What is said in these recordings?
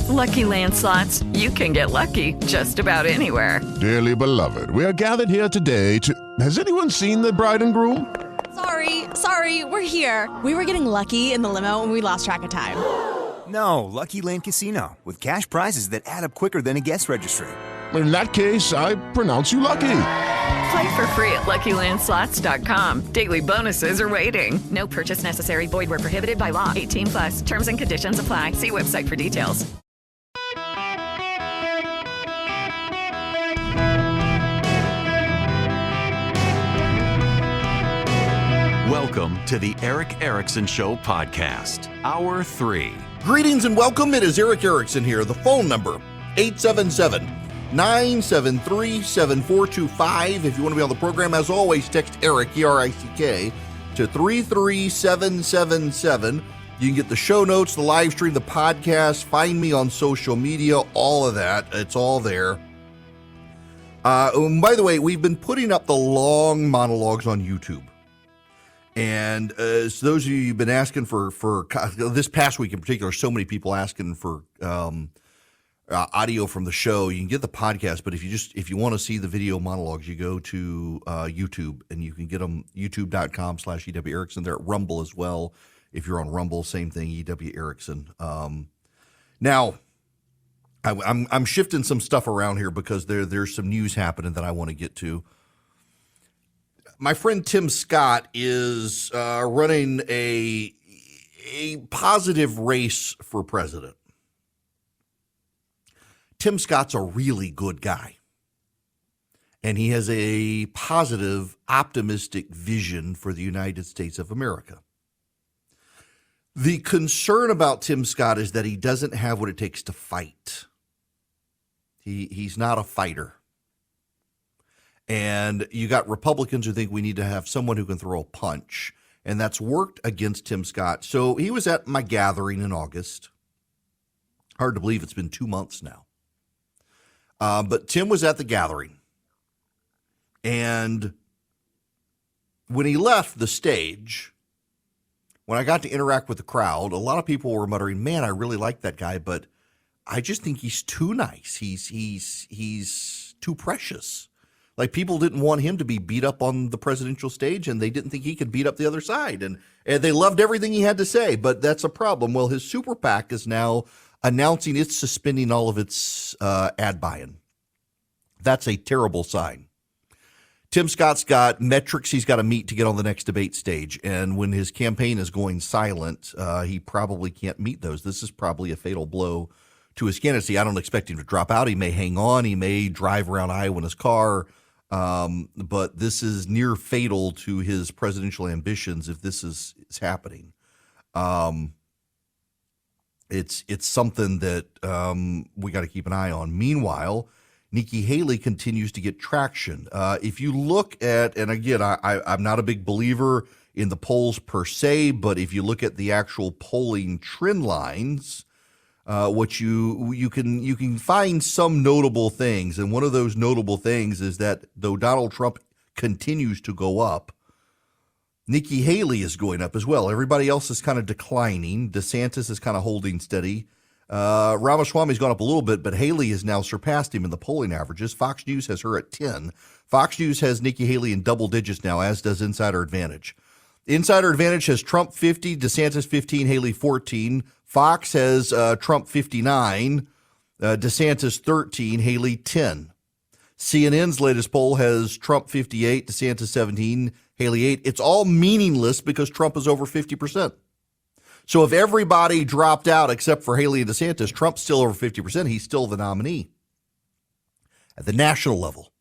With Lucky Land Slots, you can get lucky just about anywhere. Dearly beloved, we are gathered here today to... Has anyone seen the bride and groom? Sorry, we're here. We were getting lucky in the limo and we lost track of time. No, Lucky Land Casino, with cash prizes that add up quicker than a guest registry. In that case, I pronounce you lucky. Play for free at LuckyLandSlots.com. Daily bonuses are waiting. No purchase necessary. Void where prohibited by law. 18+. Terms and conditions apply. See website for details. Welcome to the Eric Erickson Show podcast, Hour 3. Greetings and welcome. It is Eric Erickson here. The phone number, 877-973-7425. If you want to be on the program, as always, text Eric, E-R-I-C-K, to 33777. You can get the show notes, the live stream, the podcast, find me on social media, all of that. It's all there. And by the way, we've been putting up the long monologues on YouTube. And so those of you who've been asking for this past week in particular, so many people asking for audio from the show. You can get the podcast, but if you want to see the video monologues, you go to YouTube and you can get them youtube.com/EW Erickson. They're at Rumble as well. If you're on Rumble, same thing, EW Erickson. Now, I'm shifting some stuff around here because there's some news happening that I want to get to. My friend Tim Scott is running a positive race for president. Tim Scott's a really good guy, and he has a positive, optimistic vision for the United States of America. The concern about Tim Scott is that he doesn't have what it takes to fight. He's not a fighter. And you got Republicans who think we need to have someone who can throw a punch, and that's worked against Tim Scott. So he was at my gathering in August. Hard to believe it's been 2 months now. But Tim was at the gathering, and when he left the stage, when I got to interact with the crowd, a lot of people were muttering, "Man, I really like that guy, but I just think he's too nice. He's too precious." Like, people didn't want him to be beat up on the presidential stage, and they didn't think he could beat up the other side. And they loved everything he had to say, but that's a problem. Well, his super PAC is now announcing it's suspending all of its ad buying. That's a terrible sign. Tim Scott's got metrics he's got to meet to get on the next debate stage, and when his campaign is going silent, he probably can't meet those. This is probably a fatal blow to his candidacy. I don't expect him to drop out. He may hang on. He may drive around Iowa in his car. But this is near fatal to his presidential ambitions if this is happening. It's something that we got to keep an eye on. Meanwhile, Nikki Haley continues to get traction. If you look at, and again, I'm not a big believer in the polls per se, but if you look at the actual polling trend lines, what you can find some notable things, and one of those notable things is that though Donald Trump continues to go up, Nikki Haley is going up as well. Everybody else is kind of declining. DeSantis is kind of holding steady. Ramaswamy's gone up a little bit, but Haley has now surpassed him in the polling averages. Fox News has her at 10. Fox News has Nikki Haley in double digits now, as does Insider Advantage. Insider Advantage has Trump 50, DeSantis 15, Haley 14. Fox has Trump 59, DeSantis 13, Haley 10. CNN's latest poll has Trump 58, DeSantis 17, Haley 8. It's all meaningless because Trump is over 50%. So if everybody dropped out except for Haley and DeSantis, Trump's still over 50%. He's still the nominee at the national level.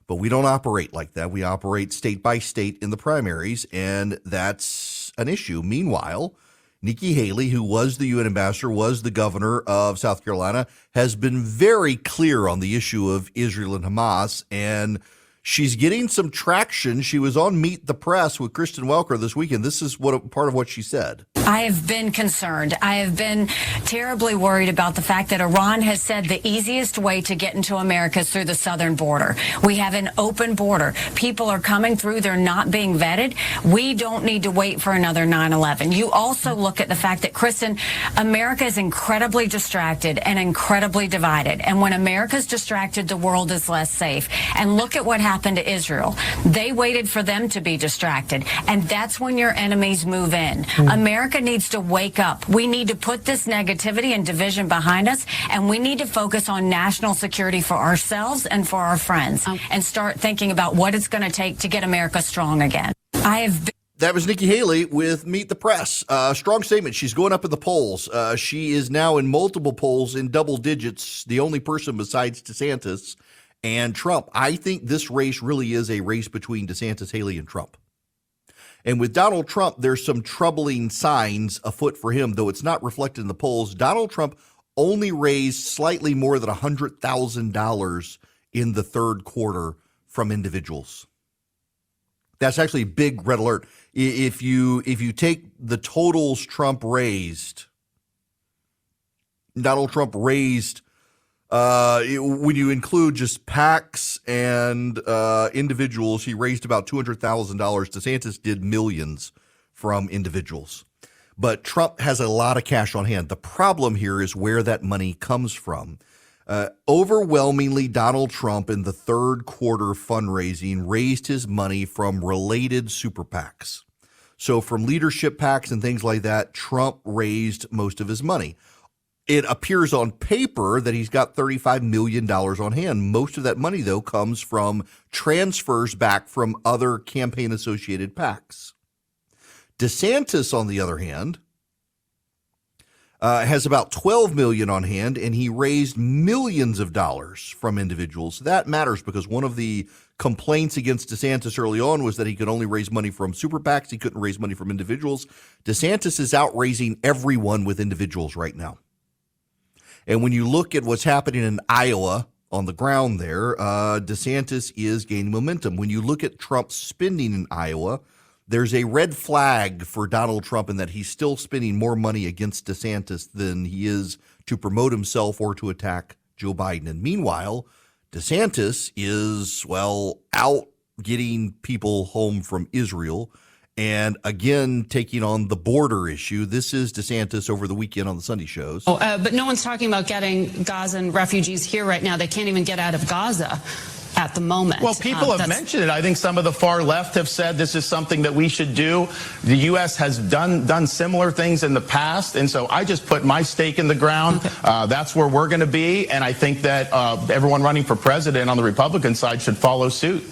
But we don't operate like that. We operate state by state in the primaries, and that's an issue. Meanwhile, Nikki Haley, who was the UN ambassador, was the governor of South Carolina, has been very clear on the issue of Israel and Hamas. And She's getting some traction. She was on Meet the Press with Kristen Welker this weekend. This is part of what she said. I have been concerned. I have been terribly worried about the fact that Iran has said the easiest way to get into America is through the southern border. We have an open border. People are coming through. They're not being vetted. We don't need to wait for another 9/11. You also look at the fact that, Kristen, America is incredibly distracted and incredibly divided. And when America's distracted, the world is less safe. And look at what happened to Israel. They waited for them to be distracted. And that's when your enemies move in. America needs to wake up. We need to put this negativity and division behind us, and we need to focus on national security for ourselves and for our friends, and start thinking about what it's going to take to get America strong again. That was Nikki Haley with Meet the Press. Strong statement. She's going up in the polls. She is now in multiple polls in double digits, the only person besides DeSantis and Trump. I think this race really is a race between DeSantis, Haley, and Trump. And with Donald Trump, there's some troubling signs afoot for him, though it's not reflected in the polls. Donald Trump only raised slightly more than $100,000 in the third quarter from individuals. That's actually a big red alert. If you take the totals Trump raised, Donald Trump raised, when you include just PACs and individuals, he raised about $200,000. DeSantis did millions from individuals. But Trump has a lot of cash on hand. The problem here is where that money comes from. Overwhelmingly, Donald Trump in the third quarter fundraising raised his money from related super PACs. So from leadership PACs and things like that, Trump raised most of his money. It appears on paper that he's got $35 million on hand. Most of that money, though, comes from transfers back from other campaign-associated PACs. DeSantis, on the other hand, has about $12 million on hand, and he raised millions of dollars from individuals. That matters because one of the complaints against DeSantis early on was that he could only raise money from super PACs. He couldn't raise money from individuals. DeSantis is out raising everyone with individuals right now. And when you look at what's happening in Iowa on the ground there, DeSantis is gaining momentum. When you look at Trump's spending in Iowa, there's a red flag for Donald Trump in that he's still spending more money against DeSantis than he is to promote himself or to attack Joe Biden. And meanwhile, DeSantis is, out getting people home from Israel and again, taking on the border issue. This is DeSantis over the weekend on the Sunday shows. But no one's talking about getting Gazan refugees here right now. They can't even get out of Gaza at the moment. Well, people have mentioned it. I think some of the far left have said this is something that we should do. The U.S. has done similar things in the past, and so I just put my stake in the ground. Okay. That's where we're going to be, and I think that everyone running for president on the Republican side should follow suit.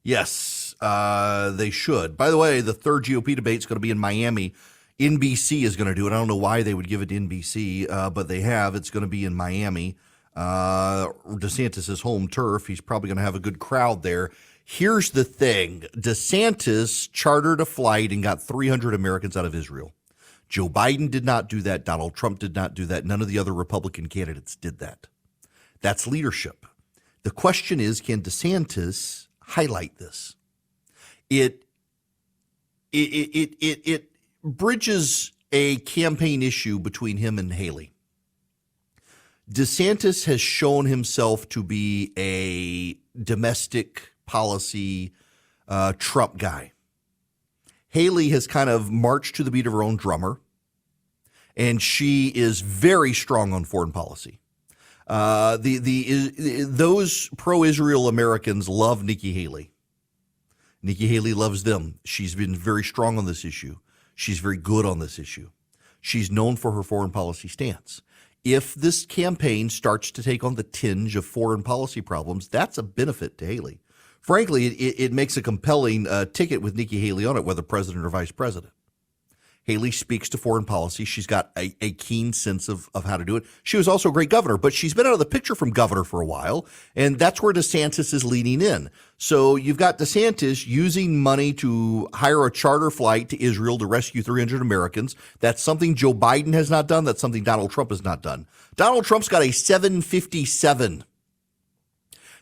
Yes. They should. By the way, the third GOP debate is going to be in Miami. NBC is going to do it. I don't know why they would give it to NBC, but they have. It's going to be in Miami. DeSantis' home turf. He's probably going to have a good crowd there. Here's the thing. DeSantis chartered a flight and got 300 Americans out of Israel. Joe Biden did not do that. Donald Trump did not do that. None of the other Republican candidates did that. That's leadership. The question is, can DeSantis highlight this? It bridges a campaign issue between him and Haley. DeSantis has shown himself to be a domestic policy Trump guy. Haley has kind of marched to the beat of her own drummer, and she is very strong on foreign policy. Those pro-Israel Americans love Nikki Haley. Nikki Haley loves them. She's been very strong on this issue. She's very good on this issue. She's known for her foreign policy stance. If this campaign starts to take on the tinge of foreign policy problems, that's a benefit to Haley. Frankly, it makes a compelling ticket with Nikki Haley on it, whether president or vice president. Haley speaks to foreign policy. She's got a keen sense of how to do it. She was also a great governor, but she's been out of the picture from governor for a while, and that's where DeSantis is leaning in. So you've got DeSantis using money to hire a charter flight to Israel to rescue 300 Americans. That's something Joe Biden has not done. That's something Donald Trump has not done. Donald Trump's got a 757.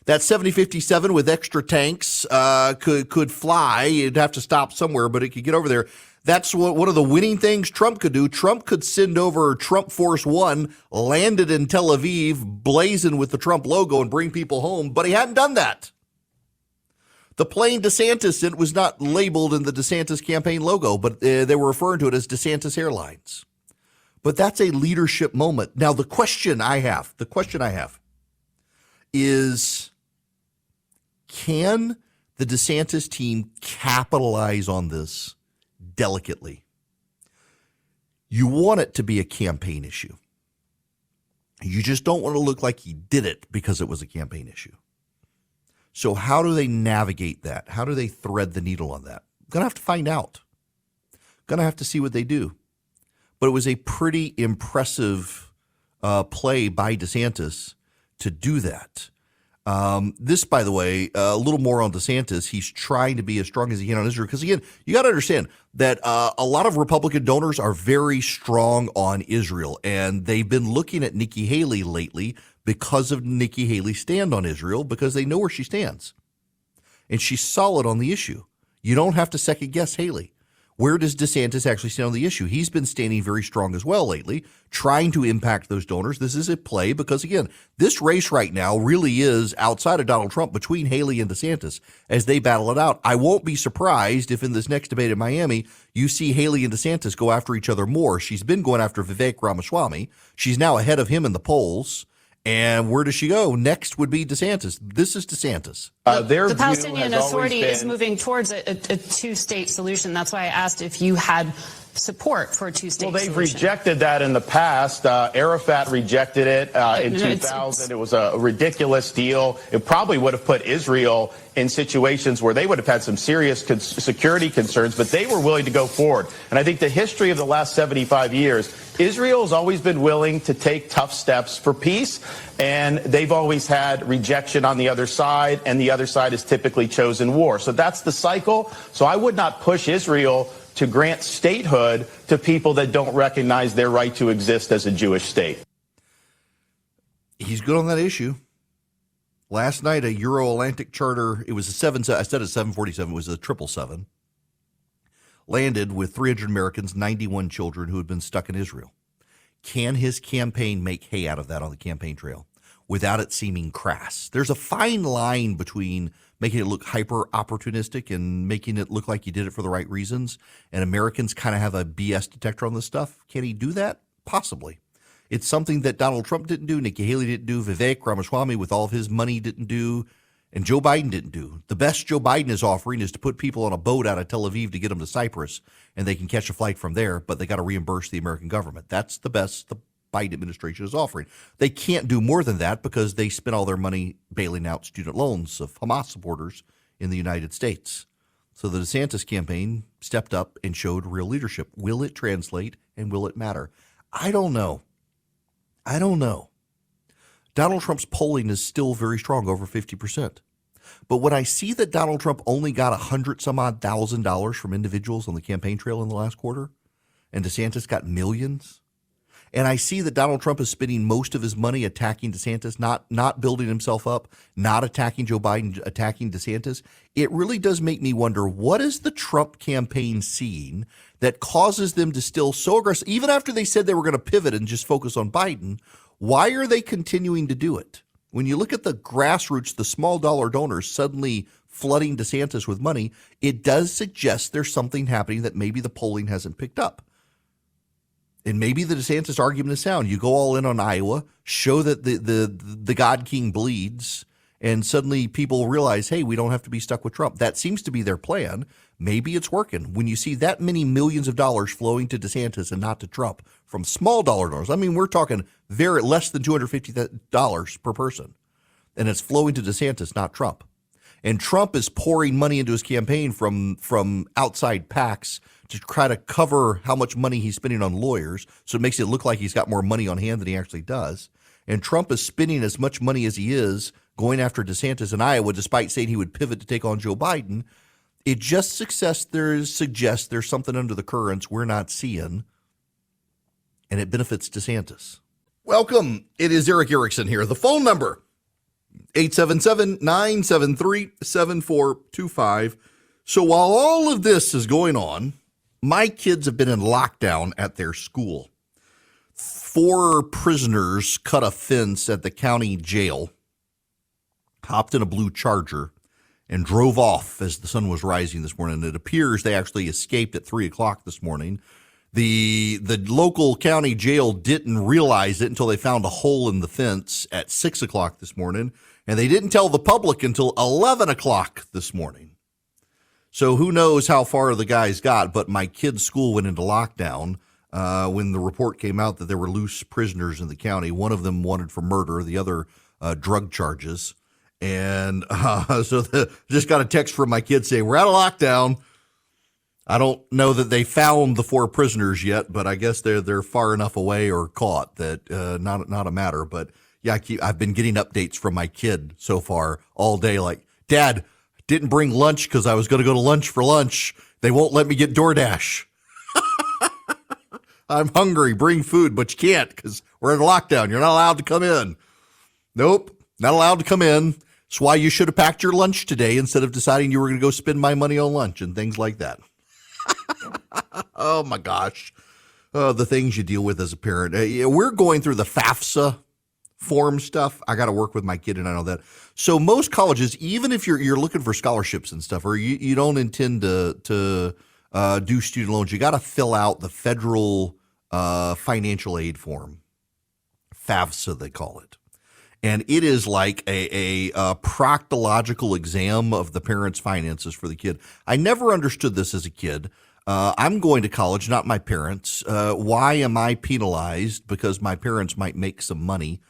That 7057 with extra tanks could fly. You'd have to stop somewhere, but it could get over there. That's one of the winning things Trump could do. Trump could send over Trump Force One, landed in Tel Aviv, blazing with the Trump logo, and bring people home, but he hadn't done that. The plane DeSantis sent was not labeled in the DeSantis campaign logo, but they were referring to it as DeSantis Airlines. But that's a leadership moment. Now, the question I have is, can the DeSantis team capitalize on this delicately? You want it to be a campaign issue. You just don't want to look like he did it because it was a campaign issue. So how do they navigate that? How do they thread the needle on that? Going to have to find out. Going to have to see what they do. But it was a pretty impressive play by DeSantis to do that. This, by the way, a little more on DeSantis. He's trying to be as strong as he can on Israel. Because, again, you got to understand that a lot of Republican donors are very strong on Israel. And they've been looking at Nikki Haley lately because of Nikki Haley's stand on Israel, because they know where she stands. And she's solid on the issue. You don't have to second guess Haley. Where does DeSantis actually stand on the issue? He's been standing very strong as well lately, trying to impact those donors. This is a play because, again, this race right now really is outside of Donald Trump between Haley and DeSantis as they battle it out. I won't be surprised if in this next debate in Miami, you see Haley and DeSantis go after each other more. She's been going after Vivek Ramaswamy. She's now ahead of him in the polls. And where does she go? Next would be DeSantis. This is DeSantis. The Palestinian Authority is moving towards a two-state solution. That's why I asked if you had support for a two-state solution. Well, they've rejected that in the past. Arafat rejected it in 2000. It was a ridiculous deal. It probably would have put Israel in situations where they would have had some serious security concerns, but they were willing to go forward. And I think the history of the last 75 years, Israel has always been willing to take tough steps for peace, and they've always had rejection on the other side, and the other side has typically chosen war. So that's the cycle. So I would not push Israel to grant statehood to people that don't recognize their right to exist as a Jewish state. He's good on that issue. Last night, a Euro-Atlantic charter, it was I said a 747, it was a 777, landed with 300 Americans, 91 children who had been stuck in Israel. Can his campaign make hay out of that on the campaign trail without it seeming crass? There's a fine line between making it look hyper opportunistic and making it look like you did it for the right reasons. And Americans kind of have a BS detector on this stuff. Can he do that? Possibly. It's something that Donald Trump didn't do, Nikki Haley didn't do, Vivek Ramaswamy with all of his money didn't do, and Joe Biden didn't do. The best Joe Biden is offering is to put people on a boat out of Tel Aviv to get them to Cyprus, and they can catch a flight from there, but they got to reimburse the American government. That's the best the Biden administration is offering. They can't do more than that because they spent all their money bailing out student loans of Hamas supporters in the United States. So the DeSantis campaign stepped up and showed real leadership. Will it translate and will it matter? I don't know. Donald Trump's polling is still very strong, over 50%. But when I see that Donald Trump only got $100,000 from individuals on the campaign trail in the last quarter, and DeSantis got millions, and I see that Donald Trump is spending most of his money attacking DeSantis, not building himself up, not attacking Joe Biden, attacking DeSantis, it really does make me wonder, what is the Trump campaign seeing that causes them to still so aggressive, even after they said they were going to pivot and just focus on Biden? Why are they continuing to do it? When you look at the grassroots, the small dollar donors suddenly flooding DeSantis with money, it does suggest there's something happening that maybe the polling hasn't picked up. And maybe the DeSantis argument is sound. You go all in on Iowa, show that the God King bleeds, and suddenly people realize, hey, we don't have to be stuck with Trump. That seems to be their plan. Maybe it's working. When you see that many millions of dollars flowing to DeSantis and not to Trump from small dollar donors, I mean, we're talking very less than $250 per person, and it's flowing to DeSantis, not Trump. And Trump is pouring money into his campaign from outside PACs to try to cover how much money he's spending on lawyers, so it makes it look like he's got more money on hand than he actually does. And Trump is spending as much money as he is going after DeSantis in Iowa, despite saying he would pivot to take on Joe Biden. It just suggests there's something under the currents we're not seeing, and it benefits DeSantis. Welcome. It is Eric Erickson here. The phone number, 877-973-7425. So while all of this is going on, my kids have been in lockdown at their school. 4 prisoners cut a fence at the county jail, hopped in a blue Charger, and drove off as the sun was rising this morning. It appears they actually escaped at 3 o'clock this morning. The local county jail didn't realize it until they found a hole in the fence at 6 o'clock this morning, and they didn't tell the public until 11 o'clock this morning. So who knows how far the guys got, but my kid's school went into lockdown when the report came out that there were loose prisoners in the county. One of them wanted for murder, the other drug charges. And just got a text from my kid saying, we're out of lockdown. I don't know that they found the 4 prisoners yet, but I guess they're far enough away or caught that not a matter. But yeah, I've been getting updates from my kid so far all day. Like, Dad, didn't bring lunch because I was going to go to lunch for lunch. They won't let me get DoorDash. I'm hungry. Bring food, but you can't because we're in lockdown. You're not allowed to come in. Nope, not allowed to come in. That's why you should have packed your lunch today instead of deciding you were going to go spend my money on lunch and things like that. Oh, my gosh. The things you deal with as a parent. We're going through the FAFSA form stuff. I got to work with my kid, and I know that. So most colleges, even if you're looking for scholarships and stuff, or you don't intend to do student loans, you got to fill out the federal financial aid form. FAFSA, they call it. And it is like a proctological exam of the parents' finances for the kid. I never understood this as a kid. I'm going to college, not my parents. Why am I penalized because my parents might make some money?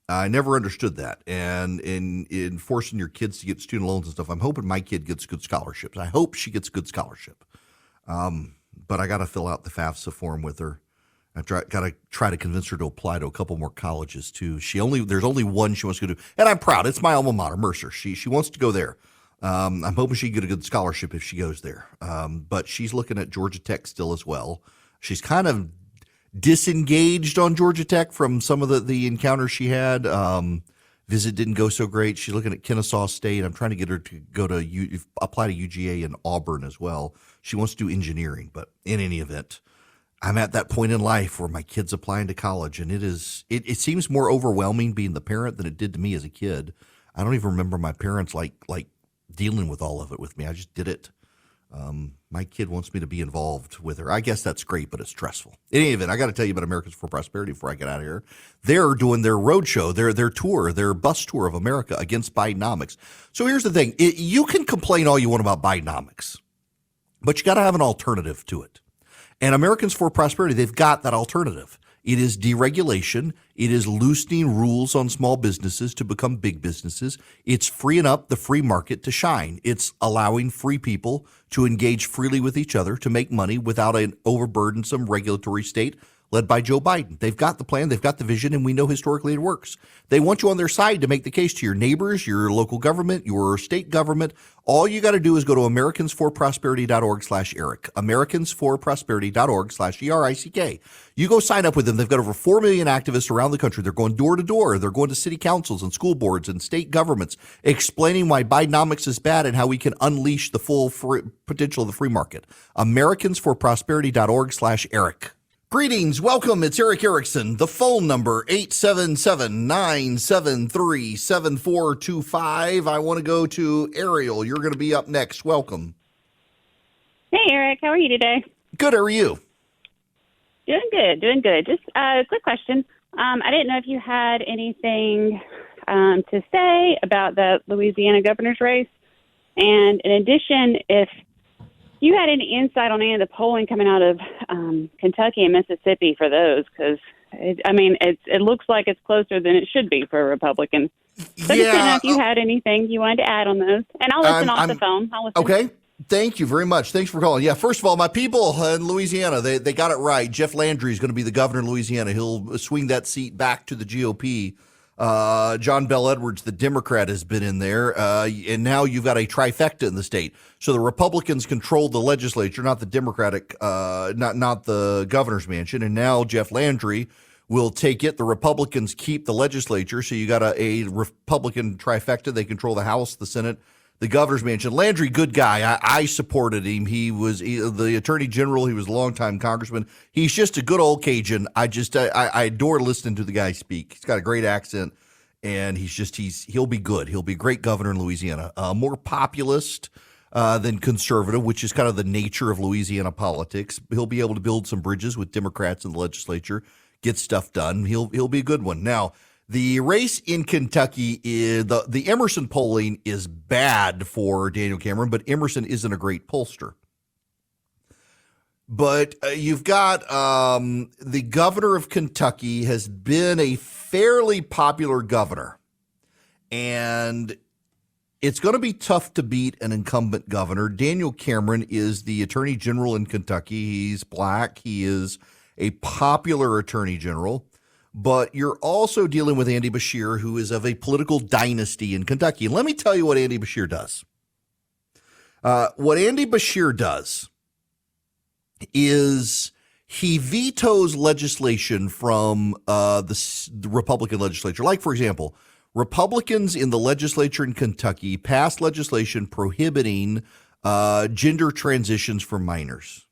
I never understood that. And in forcing your kids to get student loans and stuff, I'm hoping my kid gets good scholarships. I hope she gets a good scholarship. But I got to fill out the FAFSA form with her. I've got to try to convince her to apply to a couple more colleges too. There's only one she wants to go to, and I'm proud. It's my alma mater, Mercer. She wants to go there. I'm hoping she can get a good scholarship if she goes there. But she's looking at Georgia Tech still as well. She's kind of disengaged on Georgia Tech from some of the encounters she had. Visit didn't go so great. She's looking at Kennesaw State. I'm trying to get her to go to apply to UGA in Auburn as well. She wants to do engineering, but in any event, I'm at that point in life where my kid's applying to college, and it seems more overwhelming being the parent than it did to me as a kid. I don't even remember my parents like dealing with all of it with me. I just did it. My kid wants me to be involved with her. I guess that's great, but it's stressful. In any event, I got to tell you about Americans for Prosperity before I get out of here. They're doing their roadshow, their tour, their bus tour of America against Bidenomics. So here's the thing. You can complain all you want about Bidenomics, but you got to have an alternative to it. And Americans for Prosperity, they've got that alternative. It is deregulation. It is loosening rules on small businesses to become big businesses. It's freeing up the free market to shine. It's allowing free people to engage freely with each other to make money without an overburdensome regulatory state led by Joe Biden. They've got the plan, they've got the vision, and we know historically it works. They want you on their side to make the case to your neighbors, your local government, your state government. All you got to do is go to americansforprosperity.org/Eric, americansforprosperity.org/ERICK. You go sign up with them. They've got over 4 million activists around the country. They're going door to door. They're going to city councils and school boards and state governments, explaining why Bidenomics is bad and how we can unleash the full potential of the free market. americansforprosperity.org/Eric. Greetings. Welcome. It's Eric Erickson. The phone number, 877-973-7425. I want to go to Ariel. You're going to be up next. Welcome. Hey, Eric. How are you today? Good. How are you? Doing good. Just a quick question. I didn't know if you had anything to say about the Louisiana governor's race. And in addition, if you had any insight on any of the polling coming out of Kentucky and Mississippi for those, because it looks like it's closer than it should be for a Republican. So just didn't know if you had anything you wanted to add on those, and I'll listen off the phone. I'll listen. Okay. Thank you very much. Thanks for calling. Yeah, first of all, my people in Louisiana, they got it right. Jeff Landry is going to be the governor of Louisiana. He'll swing that seat back to the GOP. John Bell Edwards, the Democrat, has been in there, and now you've got a trifecta in the state. So the Republicans control the legislature, not the Democratic, not the governor's mansion, and now Jeff Landry will take it. The Republicans keep the legislature. So you got a Republican trifecta. They control the House, the Senate, the governor's mansion. Landry, good guy. I supported him. He was the attorney general. He was a longtime congressman. He's just a good old Cajun. I adore listening to the guy speak. He's got a great accent, and he'll be good. He'll be a great governor in Louisiana. More populist than conservative, which is kind of the nature of Louisiana politics. He'll be able to build some bridges with Democrats in the legislature, get stuff done. He'll be a good one. Now, the race in Kentucky is the Emerson polling is bad for Daniel Cameron, but Emerson isn't a great pollster. But you've got the governor of Kentucky has been a fairly popular governor, and it's going to be tough to beat an incumbent governor. Daniel Cameron is the attorney general in Kentucky. He's black. He is a popular attorney general. But you're also dealing with Andy Beshear, who is of a political dynasty in Kentucky. And let me tell you what Andy Beshear does. What Andy Beshear does is he vetoes legislation from the Republican legislature. Like, for example, Republicans in the legislature in Kentucky passed legislation prohibiting gender transitions for minors.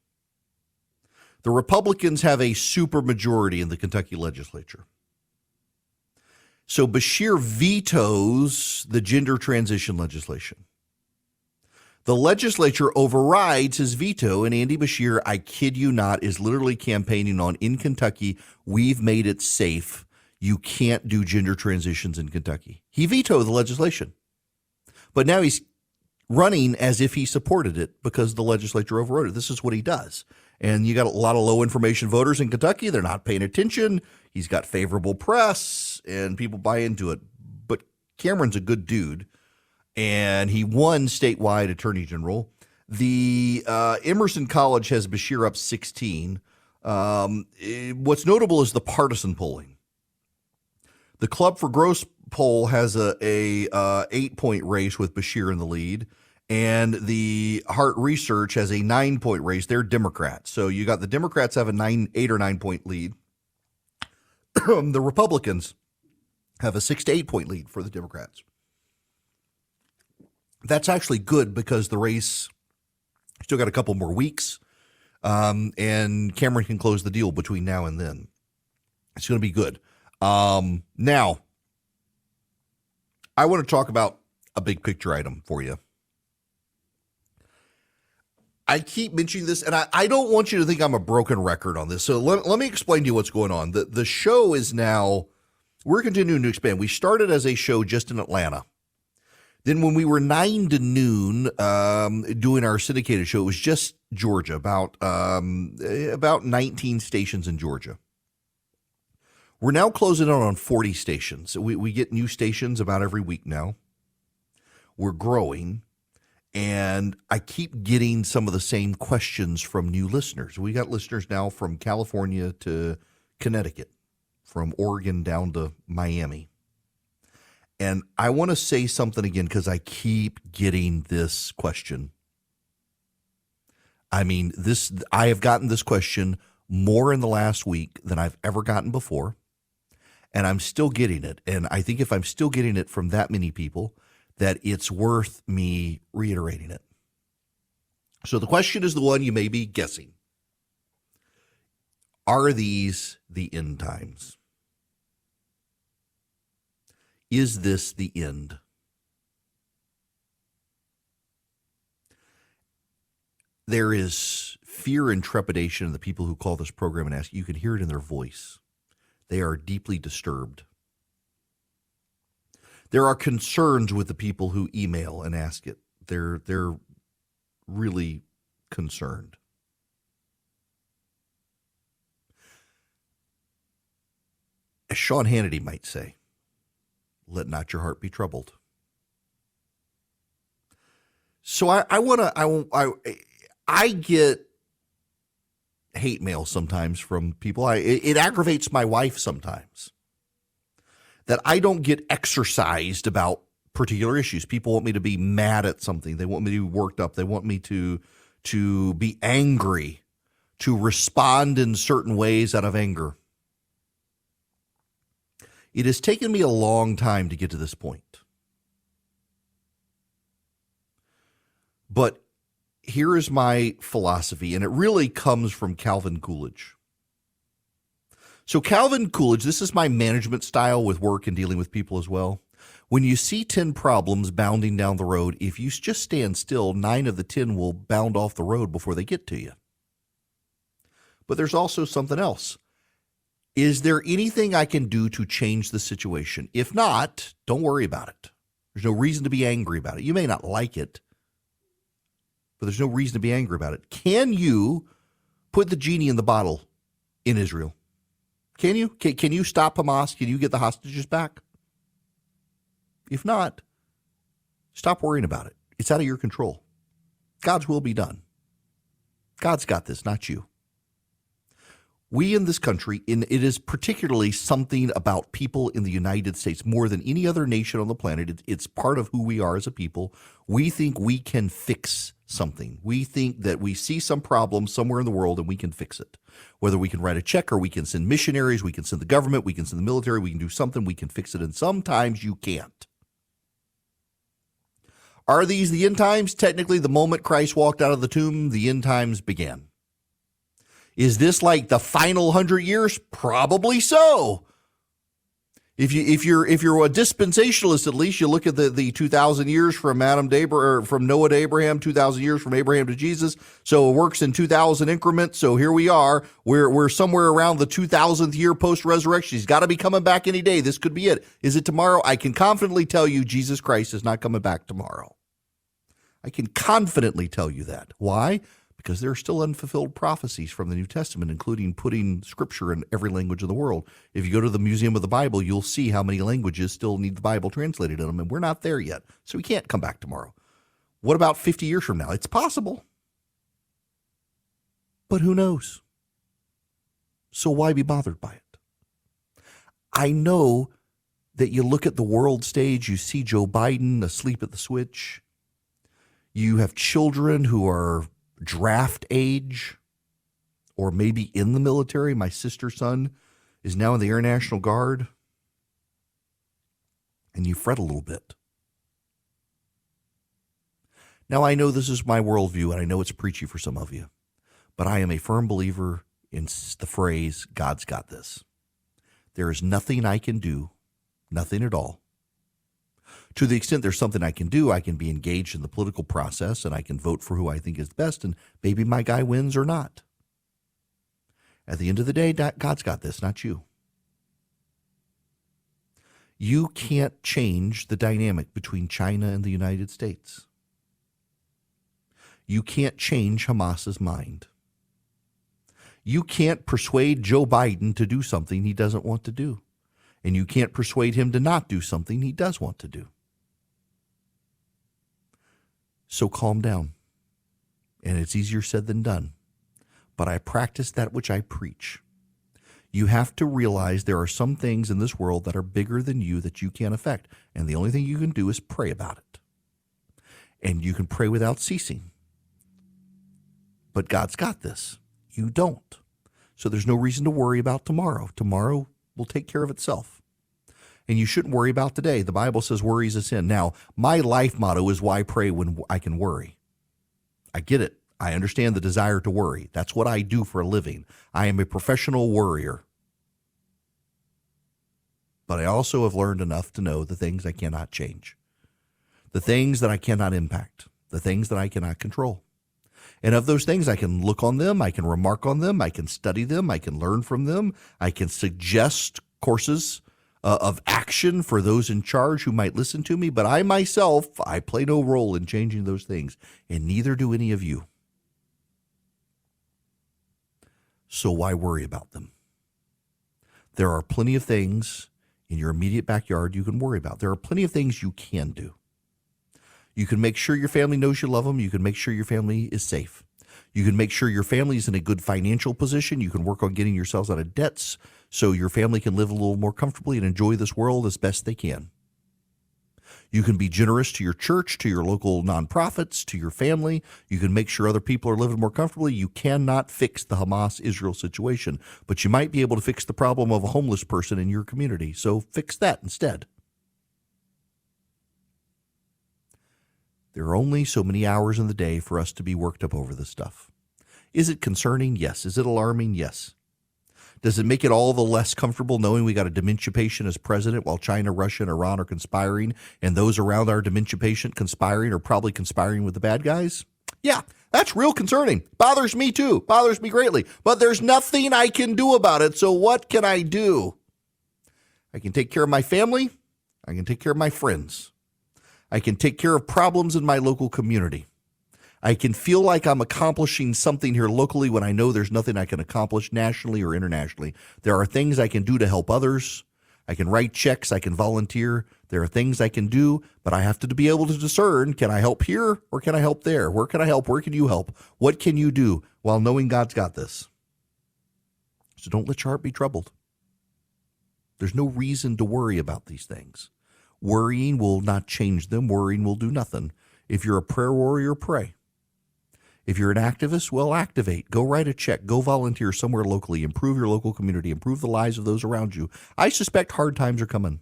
The Republicans have a supermajority in the Kentucky legislature. So Beshear vetoes the gender transition legislation. The legislature overrides his veto, and Andy Beshear, I kid you not, is literally campaigning on, in Kentucky, we've made it safe. You can't do gender transitions in Kentucky. He vetoed the legislation. But now he's running as if he supported it because the legislature overrode it. This is what he does. And you got a lot of low information voters in Kentucky. They're not paying attention. He's got favorable press and people buy into it. But Cameron's a good dude. And he won statewide attorney general. The Emerson College has Beshear up 16. What's notable is the partisan polling. The Club for Gross poll has a 8-point race with Beshear in the lead. And the Hart Research has a 9-point race. They're Democrats. So you got the Democrats have a 8 or 9 point lead. The Republicans have a 6 to 8 point lead for the Democrats. That's actually good because the race still got a couple more weeks. And Cameron can close the deal between now and then. It's going to be good. Now, I want to talk about a big picture item for you. I keep mentioning this, and I don't want you to think I'm a broken record on this. So let me explain to you what's going on. The show is now, we're continuing to expand. We started as a show just in Atlanta. Then when we were 9 to noon doing our syndicated show, it was just Georgia, about 19 stations in Georgia. We're now closing in on 40 stations. We get new stations about every week now. We're growing. And I keep getting some of the same questions from new listeners. We got listeners now from California to Connecticut, from Oregon down to Miami. And I want to say something again because I keep getting this question. I mean, I have gotten this question more in the last week than I've ever gotten before. And I'm still getting it. And I think if I'm still getting it from that many people, that it's worth me reiterating it. So the question is the one you may be guessing. Are these the end times? Is this the end? There is fear and trepidation in the people who call this program and ask. You can hear it in their voice. They are deeply disturbed. There are concerns with the people who email and ask it. They're really concerned. As Sean Hannity might say, let not your heart be troubled. So I get hate mail sometimes from people. It aggravates my wife sometimes that I don't get exercised about particular issues. People want me to be mad at something. They want me to be worked up. They want me to be angry, to respond in certain ways out of anger. It has taken me a long time to get to this point. But here is my philosophy, and it really comes from Calvin Coolidge. So Calvin Coolidge, this is my management style with work and dealing with people as well. When you see 10 problems bounding down the road, if you just stand still, 9 of the 10 will bound off the road before they get to you. But there's also something else. Is there anything I can do to change the situation? If not, don't worry about it. There's no reason to be angry about it. You may not like it, but there's no reason to be angry about it. Can you put the genie in the bottle in Israel? Can you? Can you stop Hamas? Can you get the hostages back? If not, stop worrying about it. It's out of your control. God's will be done. God's got this, not you. We in this country, and it is particularly something about people in the United States more than any other nation on the planet. It's part of who we are as a people. We think we can fix something. We think that we see some problem somewhere in the world and we can fix it. Whether we can write a check or we can send missionaries, we can send the government, we can send the military, we can do something, we can fix it. And sometimes you can't. Are these the end times? Technically, the moment Christ walked out of the tomb, the end times began. Is this like the final 100 years? Probably so. If you're a dispensationalist, at least you look at the 2,000 years from from Noah to Abraham, 2,000 years from Abraham to Jesus. So it works in 2,000 increments. So here we are. We're somewhere around the 2,000th year post-resurrection. He's got to be coming back any day. This could be it. Is it tomorrow? I can confidently tell you Jesus Christ is not coming back tomorrow. I can confidently tell you that. Why? Because there are still unfulfilled prophecies from the New Testament, including putting Scripture in every language of the world. If you go to the Museum of the Bible, you'll see how many languages still need the Bible translated in them, and we're not there yet. So we can't come back tomorrow. What about 50 years from now? It's possible. But who knows? So why be bothered by it? I know that you look at the world stage, you see Joe Biden asleep at the switch. You have children who are draft age or maybe in the military. My sister's son is now in the Air National Guard. And you fret a little bit. Now, I know this is my worldview, and I know it's preachy for some of you, but I am a firm believer in the phrase, God's got this. There is nothing I can do, nothing at all. To the extent there's something I can do, I can be engaged in the political process and I can vote for who I think is best, and maybe my guy wins or not. At the end of the day, God's got this, not you. You can't change the dynamic between China and the United States. You can't change Hamas's mind. You can't persuade Joe Biden to do something he doesn't want to do. And you can't persuade him to not do something he does want to do. So calm down. And it's easier said than done. But I practice that which I preach. You have to realize there are some things in this world that are bigger than you that you can't affect. And the only thing you can do is pray about it. And you can pray without ceasing. But God's got this. You don't. So there's no reason to worry about tomorrow. Tomorrow will take care of itself. And you shouldn't worry about today. The Bible says worry is a sin. Now, my life motto is why pray when I can worry. I get it. I understand the desire to worry. That's what I do for a living. I am a professional worrier. But I also have learned enough to know the things I cannot change, the things that I cannot impact, the things that I cannot control. And of those things, I can look on them, I can remark on them, I can study them, I can learn from them, I can suggest courses of action for those in charge who might listen to me. But I myself, I play no role in changing those things, and neither do any of you. So why worry about them? There are plenty of things in your immediate backyard you can worry about. There are plenty of things you can do. You can make sure your family knows you love them. You can make sure your family is safe. You can make sure your family is in a good financial position. You can work on getting yourselves out of debts so your family can live a little more comfortably and enjoy this world as best they can. You can be generous to your church, to your local nonprofits, to your family. You can make sure other people are living more comfortably. You cannot fix the Hamas-Israel situation, but you might be able to fix the problem of a homeless person in your community. So fix that instead. There are only so many hours in the day for us to be worked up over this stuff. Is it concerning? Yes. Is it alarming? Yes. Does it make it all the less comfortable knowing we got a dementia patient as president while China, Russia, and Iran are conspiring, and those around our dementia patient conspiring are probably conspiring with the bad guys? Yeah, that's real concerning. Bothers me too. Bothers me greatly. But there's nothing I can do about it, so what can I do? I can take care of my family. I can take care of my friends. I can take care of problems in my local community. I can feel like I'm accomplishing something here locally when I know there's nothing I can accomplish nationally or internationally. There are things I can do to help others. I can write checks. I can volunteer. There are things I can do, but I have to be able to discern, can I help here or can I help there? Where can I help? Where can you help? What can you do while knowing God's got this? So don't let your heart be troubled. There's no reason to worry about these things. Worrying will not change them. Worrying will do nothing. If you're a prayer warrior, pray. If you're an activist, well, activate. Go write a check. Go volunteer somewhere locally. Improve your local community. Improve the lives of those around you. I suspect hard times are coming.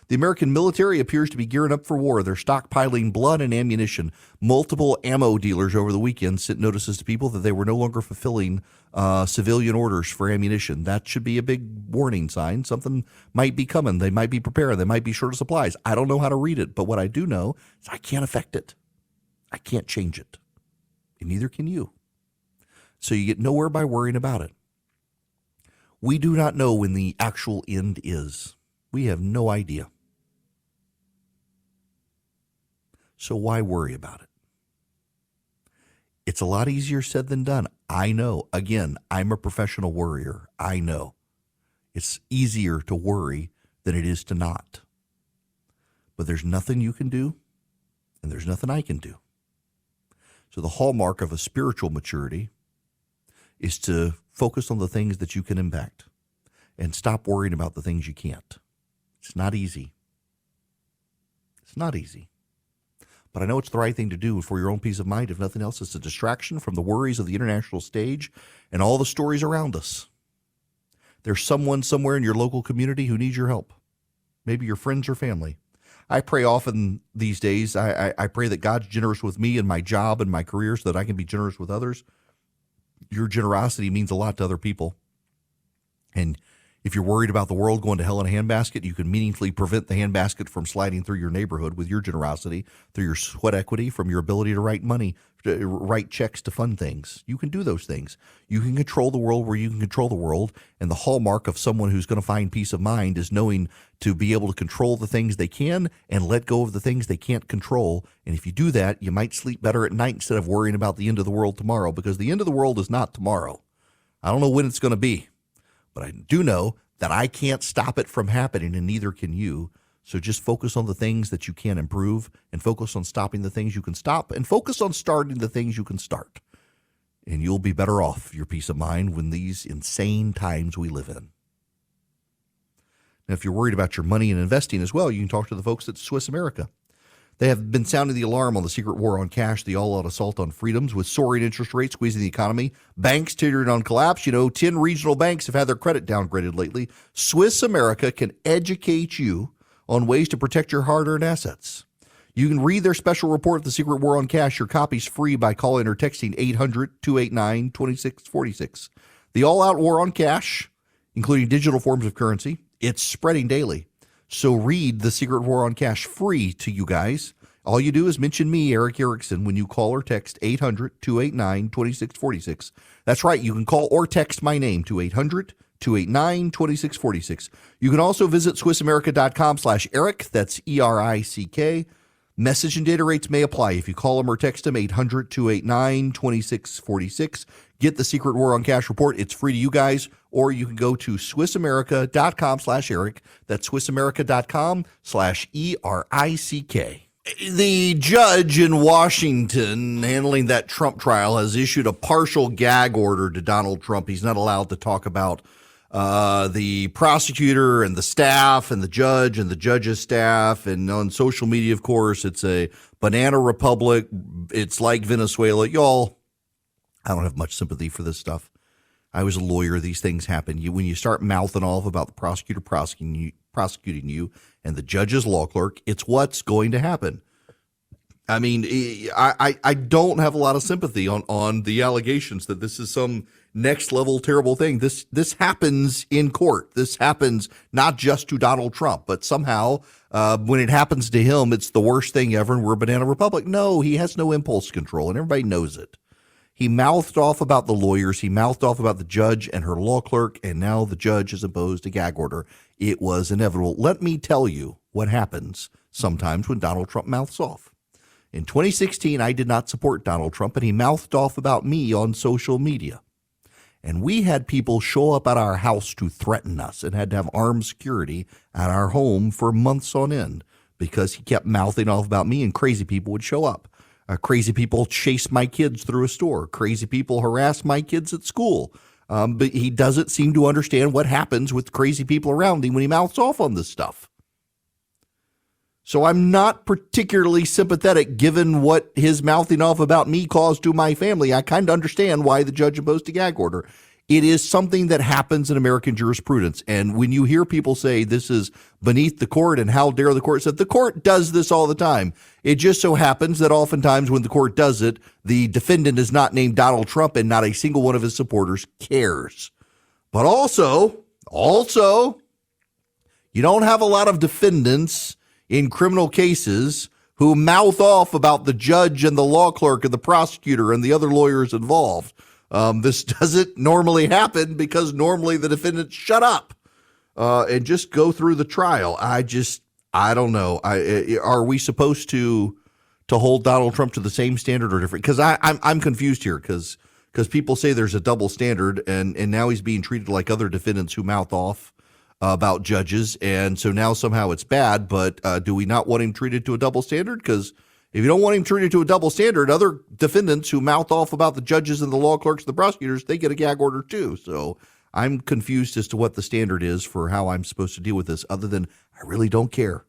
The American military appears to be gearing up for war. They're stockpiling blood and ammunition. Multiple ammo dealers over the weekend sent notices to people that they were no longer fulfilling civilian orders for ammunition. That should be a big warning sign. Something might be coming. They might be preparing. They might be short of supplies. I don't know how to read it, but what I do know is I can't affect it. I can't change it. And neither can you. So you get nowhere by worrying about it. We do not know when the actual end is. We have no idea. So why worry about it? It's a lot easier said than done. I know. Again, I'm a professional worrier. I know. It's easier to worry than it is to not. But there's nothing you can do, and there's nothing I can do. So the hallmark of a spiritual maturity is to focus on the things that you can impact and stop worrying about the things you can't. It's not easy. It's not easy. But I know it's the right thing to do for your own peace of mind. If nothing else, it's a distraction from the worries of the international stage and all the stories around us. There's someone somewhere in your local community who needs your help. Maybe your friends or family. I pray often these days. I pray that God's generous with me and my job and my career so that I can be generous with others. Your generosity means a lot to other people. And if you're worried about the world going to hell in a handbasket, you can meaningfully prevent the handbasket from sliding through your neighborhood with your generosity, through your sweat equity, from your ability to write money, to write checks to fund things. You can do those things. You can control the world where you can control the world. And the hallmark of someone who's going to find peace of mind is knowing to be able to control the things they can and let go of the things they can't control. And if you do that, you might sleep better at night instead of worrying about the end of the world tomorrow, because the end of the world is not tomorrow. I don't know when it's going to be, but I do know that I can't stop it from happening, and neither can you. So just focus on the things that you can improve, and focus on stopping the things you can stop, and focus on starting the things you can start. And you'll be better off, your peace of mind, when these insane times we live in. Now, if you're worried about your money and investing as well, you can talk to the folks at Swiss America. They have been sounding the alarm on the secret war on cash, the all-out assault on freedoms, with soaring interest rates squeezing the economy, banks teetering on collapse. 10 regional banks have had their credit downgraded lately. Swiss America can educate you on ways to protect your hard-earned assets. You can read their special report, The Secret War on Cash. Your copy's free by calling or texting 800-289-2646. The all-out war on cash, including digital forms of currency, it's spreading daily. So read The Secret War on Cash free to you guys. All you do is mention me, Eric Erickson, when you call or text 800-289-2646. That's right. You can call or text my name to 800-289-2646. You can also visit SwissAmerica.com/Eric. That's ERICK. Message and data rates may apply if you call them or text them 800-289-2646. Get the Secret War on Cash report. It's free to you guys. Or you can go to SwissAmerica.com/Eric. That's SwissAmerica.com/ERICK. The judge in Washington handling that Trump trial has issued a partial gag order to Donald Trump. He's not allowed to talk about the prosecutor and the staff and the judge and the judge's staff. And on social media, of course, it's a banana republic. It's like Venezuela. Y'all, I don't have much sympathy for this stuff. I was a lawyer. These things happen. When you start mouthing off about the prosecutor prosecuting you and the judge's law clerk, it's what's going to happen. I mean, I don't have a lot of sympathy on the allegations that this is some next level terrible thing. This happens in court. This happens not just to Donald Trump, but somehow when it happens to him, it's the worst thing ever and we're a banana republic. No, he has no impulse control and everybody knows it. He mouthed off about the lawyers. He mouthed off about the judge and her law clerk, and now the judge has imposed a gag order. It was inevitable. Let me tell you what happens sometimes when Donald Trump mouths off. In 2016, I did not support Donald Trump, and he mouthed off about me on social media. And we had people show up at our house to threaten us and had to have armed security at our home for months on end because he kept mouthing off about me, and crazy people would show up. Crazy people chase my kids through a store. Crazy people harass my kids at school. But he doesn't seem to understand what happens with crazy people around him when he mouths off on this stuff. So I'm not particularly sympathetic given what his mouthing off about me caused to my family. I kind of understand why the judge imposed a gag order. It is something that happens in American jurisprudence. And when you hear people say this is beneath the court and how dare the court, said the court does this all the time. It just so happens that oftentimes when the court does it, the defendant is not named Donald Trump and not a single one of his supporters cares. But also, you don't have a lot of defendants in criminal cases who mouth off about the judge and the law clerk and the prosecutor and the other lawyers involved. This doesn't normally happen because normally the defendants shut up and just go through the trial. I don't know. Are we supposed to hold Donald Trump to the same standard or different? Because I'm confused here because people say there's a double standard and now he's being treated like other defendants who mouth off about judges. And so now somehow it's bad. But do we not want him treated to a double standard? Because if you don't want him treated to a double standard, other defendants who mouth off about the judges and the law clerks and the prosecutors, they get a gag order too. So I'm confused as to what the standard is for how I'm supposed to deal with this, other than I really don't care.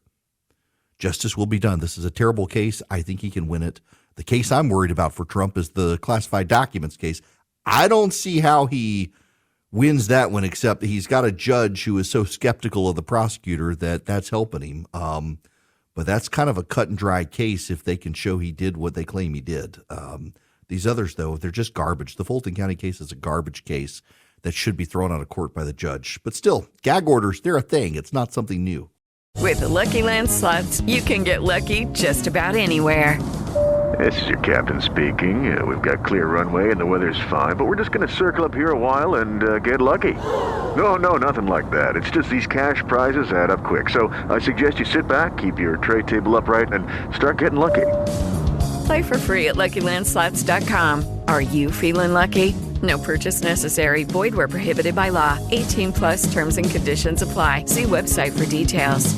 Justice will be done. This is a terrible case. I think he can win it. The case I'm worried about for Trump is the classified documents case. I don't see how he wins that one, except he's got a judge who is so skeptical of the prosecutor that that's helping him. But that's kind of a cut and dry case if they can show he did what they claim he did. These others, though, they're just garbage. The Fulton County case is a garbage case that should be thrown out of court by the judge. But still, gag orders, they're a thing. It's not something new. With the Lucky Land Slots, you can get lucky just about anywhere. This is your captain speaking. We've got clear runway and the weather's fine, but we're just going to circle up here a while and get lucky. No, nothing like that. It's just these cash prizes add up quick. So I suggest you sit back, keep your tray table upright, and start getting lucky. Play for free at LuckyLandSlots.com. Are you feeling lucky? No purchase necessary. Void where prohibited by law. 18+ terms and conditions apply. See website for details.